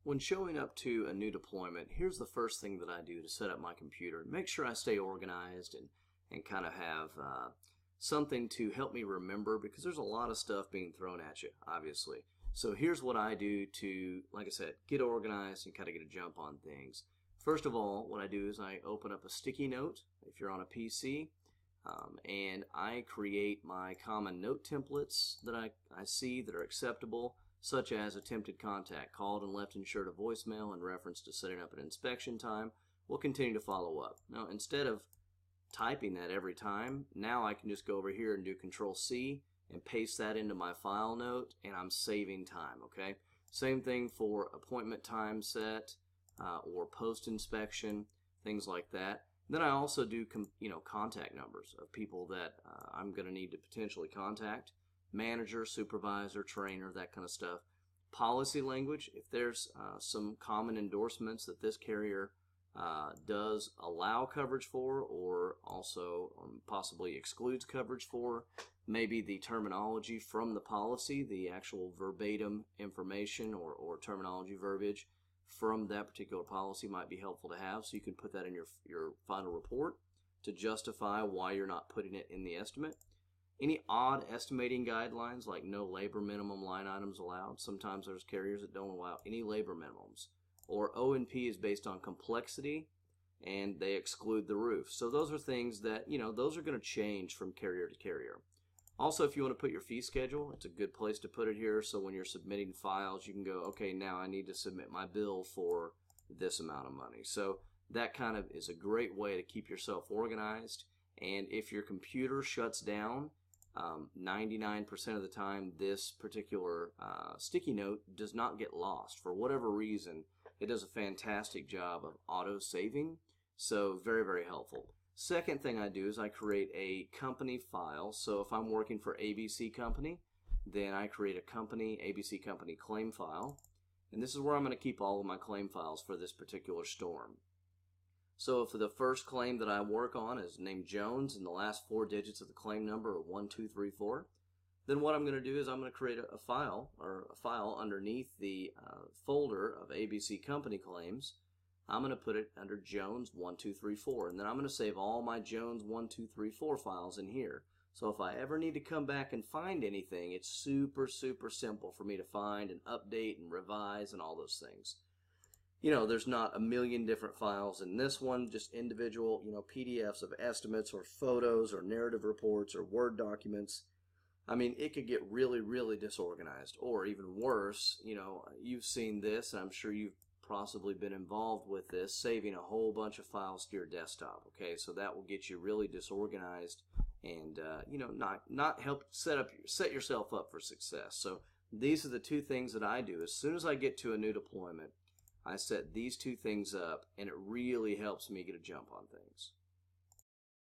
When showing up to a new deployment, here's the first thing that I do to set up my computer. Make sure I stay organized and kind of have something to help me remember, because there's a lot of stuff being thrown at you, obviously. So here's what I do to, like I said, get organized and kind of get a jump on things. First of all, what I do is I open up a sticky note if you're on a PC, and I create my common note templates that I see that are acceptable, such as attempted contact, called and left insured a voicemail in reference to setting up an inspection time. We'll continue to follow up. Now, instead of typing that every time, now I can just go over here and do Control C and paste that into my file note, and I'm saving time. Okay. Same thing for appointment time set or post inspection, things like that. Then I also do contact numbers of people that I'm going to need to potentially contact. Manager, supervisor, trainer, that kind of stuff. Policy language, if there's some common endorsements that this carrier does allow coverage for, or also possibly excludes coverage for, maybe the terminology from the policy, the actual verbatim information or terminology verbiage from that particular policy might be helpful to have, so you can put that in your final report to justify why you're not putting it in the estimate. Any odd estimating guidelines, like no labor minimum line items allowed. Sometimes there's carriers that don't allow any labor minimums. Or O&P is based on complexity, and they exclude the roof. So those are things that, those are going to change from carrier to carrier. Also, if you want to put your fee schedule, it's a good place to put it here. So when you're submitting files, you can go, okay, now I need to submit my bill for this amount of money. So that kind of is a great way to keep yourself organized. And if your computer shuts down, 99% of the time, this particular sticky note does not get lost. For whatever reason, it does a fantastic job of auto-saving, so very, very helpful. Second thing I do is I create a company file. So if I'm working for ABC Company, then I create a ABC Company claim file, and this is where I'm going to keep all of my claim files for this particular storm. So for the first claim that I work on is named Jones, and the last 4 digits of the claim number are 1234. Then what I'm going to do is I'm going to create a file underneath the folder of ABC Company claims. I'm going to put it under Jones 1234, and then I'm going to save all my Jones 1234 files in here. So if I ever need to come back and find anything, it's super, super simple for me to find and update and revise and all those things. There's not a million different files in this one, just individual, PDFs of estimates or photos or narrative reports or Word documents. I mean, it could get really, really disorganized, or even worse, you've seen this, and I'm sure you've possibly been involved with this, saving a whole bunch of files to your desktop. Okay, so that will get you really disorganized and, not help set yourself up for success. So these are the 2 things that I do. As soon as I get to a new deployment, I set these 2 things up, and it really helps me get a jump on things.